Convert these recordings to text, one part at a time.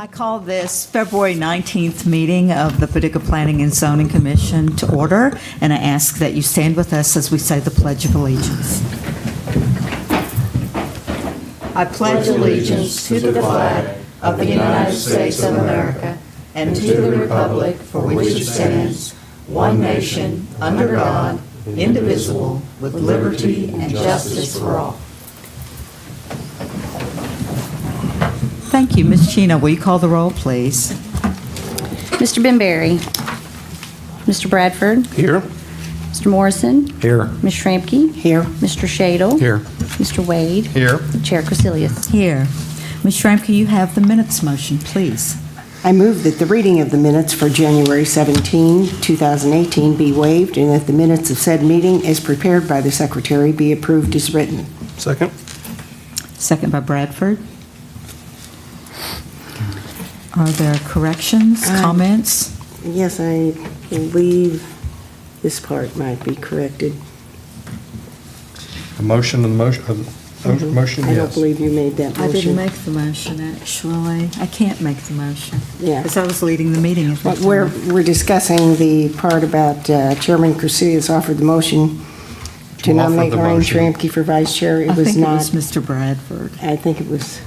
I call this February 19th meeting of the Paducah Planning and Zoning Commission to order, and I ask that you stand with us as we say the Pledge of Allegiance. I pledge allegiance to the flag of the United States of America and to the republic for which it stands, one nation, under God, indivisible, with liberty and justice for all. Thank you. Ms. Chino, will you call the roll, please? Mr. Benberry. Mr. Bradford. Here. Mr. Morrison. Here. Ms. Shrampke. Here. Mr. Shadle. Here. Mr. Wade. Here. Chair Crecilius. Here. Ms. Shrampke, you have the minutes motion, please. I move that the reading of the minutes for January 17, 2018 be waived and that the minutes of said meeting as prepared by the secretary be approved as written. Second. Second by Bradford. Are there corrections, comments? Yes, I believe this part might be corrected. A motion and motion, motion, I don't yes. believe you made that I didn't motion. make the motion, actually. I can't make the motion. Yeah. Because I was leading the meeting at that But we're time. discussing the part about Chairman Crecilius offered the motion to To offer nominate the Lorraine motion. Shrampke for vice chair. It I was think it not. was Mr. Bradford. I think it was.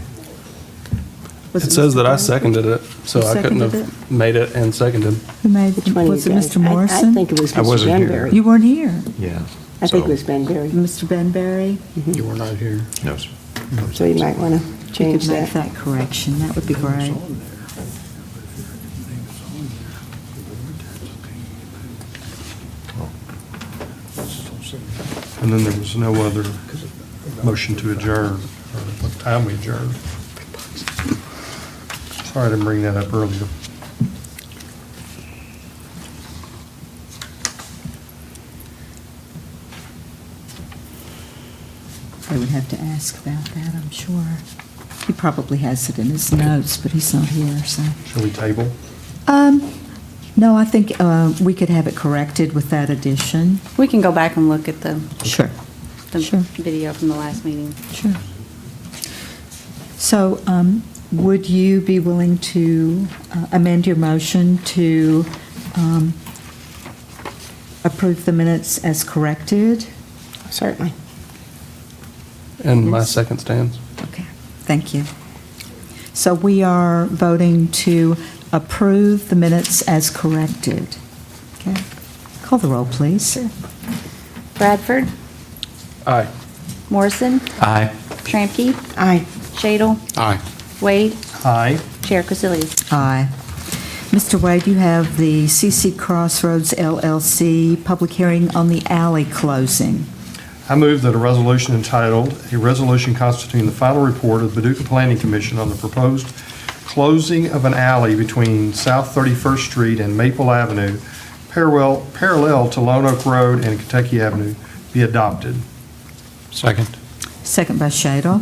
Was It says Mr. that I Bradford? seconded it, so You I couldn't seconded have made it and seconded. Who made Which one was you it guys? Mr. Morrison? I think it was I Mr. wasn't here. Benberry. You weren't here. Yeah. I think it was Benberry. Mr. Benberry? You were not here. No, sir. So you might want to You change could make that. that correction. That would be great. And then there was no other motion to adjourn, or what time we adjourned. Sorry I didn't bring that up earlier. I would have to ask about that, I'm sure. He probably has it in his notes, but he's not here, so. Shall we table? No, I think we could have it corrected with that addition. We can go back and look at the Sure. Sure. video from the last meeting. Sure. So, would you be willing to amend your motion to approve the minutes as corrected? Certainly. And my Yes. second stands. Okay, thank you. So we are voting to approve the minutes as corrected. Okay, call the roll, please. Bradford. Aye. Morrison. Aye. Shrampke. Aye. Shadle. Aye. Wade. Aye. Chair Crecilius. Aye. Mr. Wade, you have the CC Crossroads LLC public hearing on the alley closing. I move that a resolution entitled, "A Resolution Constituting the Final Report of the Paducah Planning Commission on the Proposed Closing of an Alley Between South 31st Street and Maple Avenue, parallel to Lone Oak Road and Kentucky Avenue," be adopted. Second. Second by Shadle.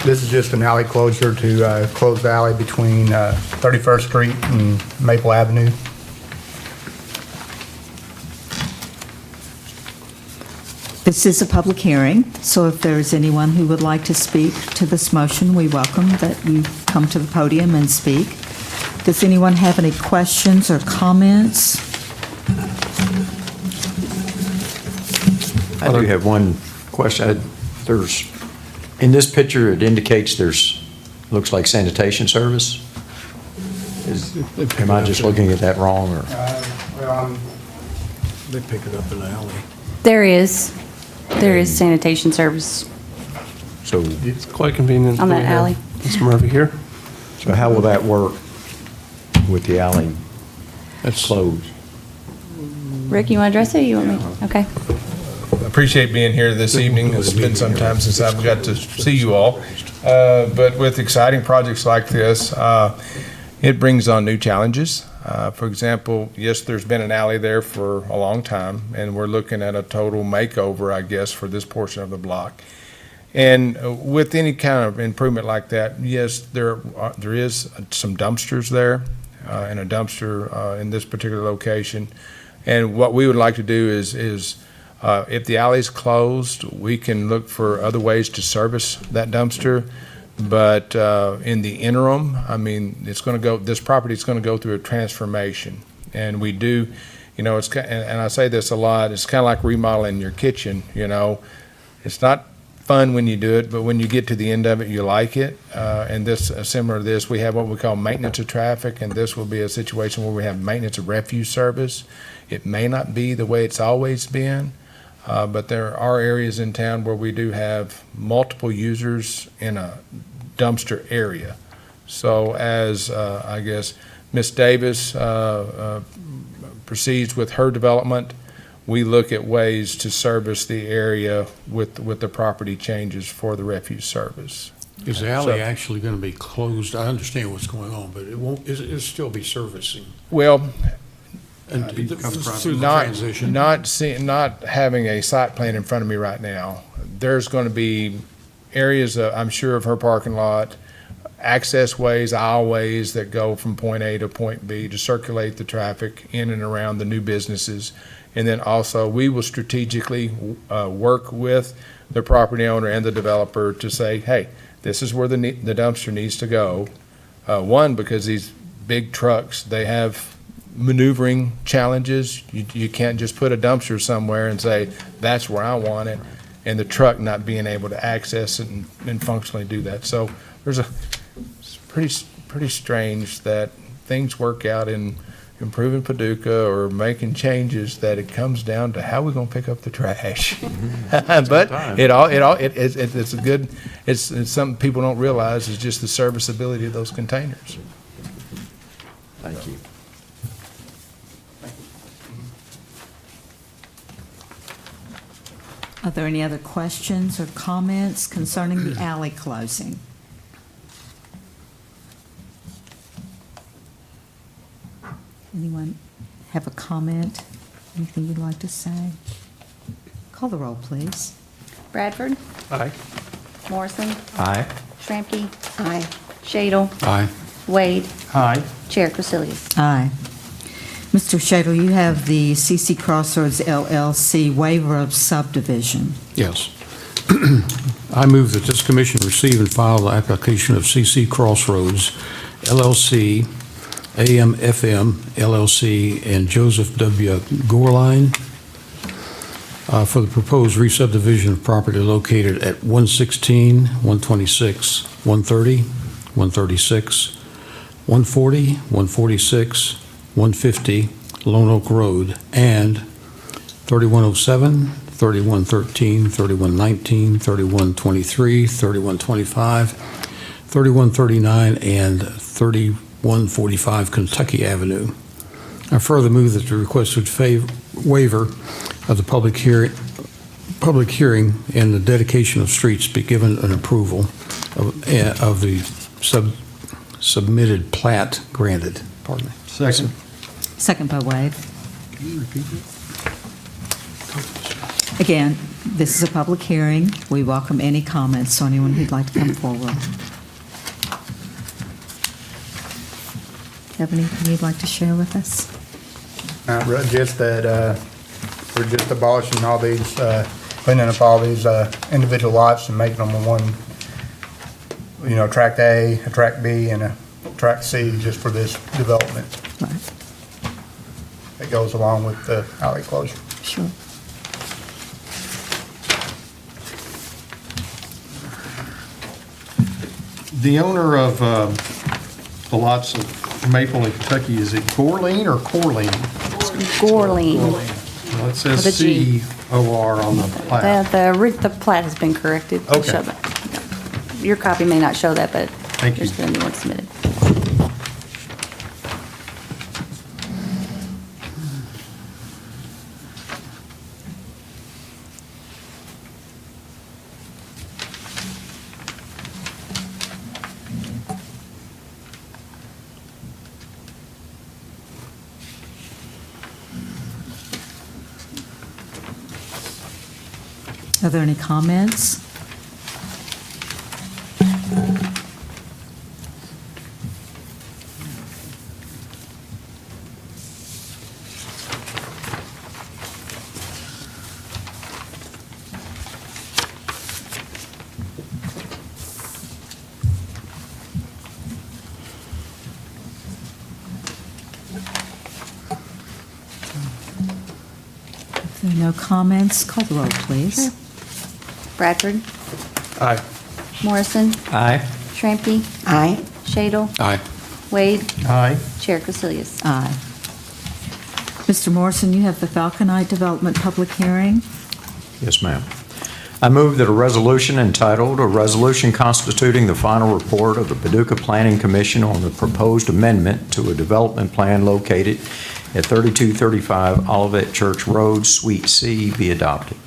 This is just an alley closure to close the alley between 31st Street and Maple Avenue. This is a public hearing, so if there is anyone who would like to speak to this motion, we welcome that you come to the podium and speak. Does anyone have any questions or comments? I do have one question. There's, in this picture, it indicates looks like sanitation service. Am I just looking at that wrong, or? They pick it up in the alley. There is sanitation service So, It's quite convenient. on that We have alley. Mr. Murphy here. so how will that work with the alley closed? Rick, you want to address it or you want me? Okay. Appreciate being here this evening. It's been some time since I've got to see you all. But with exciting projects like this, it brings on new challenges. For example, yes, there's been an alley there for a long time, and we're looking at a total makeover, I guess, for this portion of the block. And with any kind of improvement like that, yes, there is some dumpsters there. and a dumpster in this particular location. And what we would like to do is if the alley's closed, we can look for other ways to service that dumpster. But in the interim, I mean, this property is going to go through a transformation. And we do, and I say this a lot, it's kind of like remodeling your kitchen, It's not fun when you do it, but when you get to the end of it, you like it. And this, similar to this, we have what we call maintenance of traffic, and this will be a situation where we have maintenance of refuse service. It may not be the way it's always been, but there are areas in town where we do have multiple users in a dumpster area. So as, I guess, Ms. Davis proceeds with her development, we look at ways to service the area with the property changes for the refuse service. Is the alley actually going to be closed? I understand what's going on, but it'll still be servicing. Well, And through the transition. not having a site plan in front of me right now, there's going to be areas, I'm sure, of her parking lot, access ways, aisleways that go from point A to point B to circulate the traffic in and around the new businesses. And then also, we will strategically work with the property owner and the developer to say, hey, this is where the dumpster needs to go. One, because these big trucks, they have maneuvering challenges. You can't just put a dumpster somewhere and say, that's where I want it, and the truck not being able to access it and functionally do that. So it's pretty strange that things work out in improving Paducah or making changes that it comes down to how we're going to pick up the trash. But it's a good, it's something people don't realize is just the serviceability of those containers. Thank you. Are there any other questions or comments concerning the alley closing? Anyone have a comment? Anything you'd like to say? Call the roll, please. Bradford, Aye. Morrison, Aye. Shramky, Aye. Shadle, Aye. Wade, Aye. Chair Casilius. Aye. Mr. Shadle, you have the CC Crossroads LLC waiver of subdivision. Yes. I move that this commission receive and file the application of CC Crossroads LLC, AM/FM LLC, and Joseph W. Goreline for the proposed re-subdivision of property located at 116, 126, 130, 136, 140, 146, 150 Lone Oak Road, and 3107, 3113, 3119, 3123, 3125, 3139, and 3145 Kentucky Avenue. I further move that the requested waiver of the public hearing and the dedication of streets be given an approval of the submitted plat granted. Pardon me. Second. Second by Wade. Can you repeat that? Again, this is a public hearing. We welcome any comments, so anyone who'd like to come forward. Have anything you'd like to share with us? Just that we're just abolishing all these, cleaning up all these individual lots and making them one, tract A, a tract B, and a tract C just for this development. Right. It goes along with the alley closure. Sure. The owner of the lots of Maple in Kentucky, is it Gorleen or Corleen? Gorleen. Well, it says With a G. C-O-R on the plat. The plat has been corrected. I'll Okay. show that. Your copy may not show that, but Thank you. there's been a new one submitted. Are there any comments? Hearing no comments, call the roll, please. Bradford, Aye. Morrison, Aye. Shramky, Aye. Shadle, Aye. Wade, Aye. Chair Casilius. Aye. Mr. Morrison, you have the Falconite Development Public Hearing. Yes, ma'am. I move that a resolution entitled, "A Resolution Constituting the Final Report of the Paducah Planning Commission on the Proposed Amendment to a Development Plan Located at 3235 Olivet Church Road, Suite C," be adopted.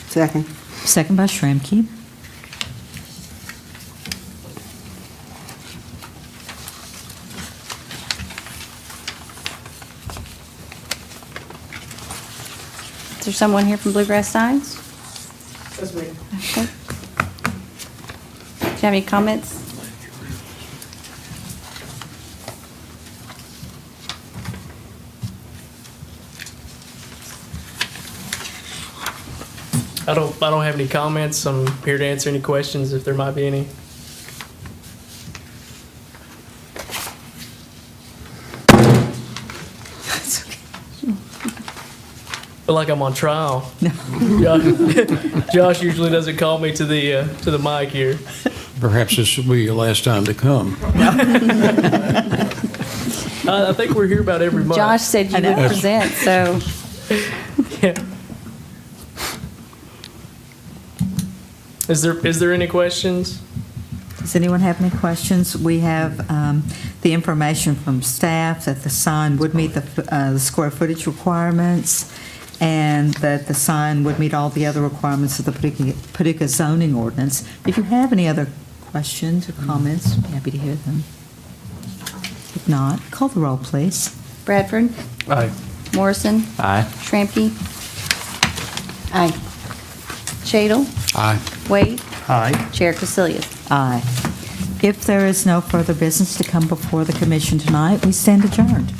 Second. Second by Shramky. Is there someone here from Bluegrass Signs? That's me. Okay. Do you have any comments? I don't have any comments. I'm here to answer any questions if there might be any. Feel like I'm on trial. Josh usually doesn't call me to the mic here. Perhaps this will be your last time to come. I think we're here about every month. Josh said you would present, so. Yeah. Is there any questions? Does anyone have any questions? We have the information from staff that the sign would meet the square footage requirements and that the sign would meet all the other requirements of the Paducah zoning ordinance. If you have any other questions or comments, I'm happy to hear them. If not, call the roll, please. Bradford, Aye. Morrison, Aye. Shramky, Aye. Shadle, Aye. Wade, Aye. Chair Casilius. Aye. If there is no further business to come before the commission tonight, we stand adjourned.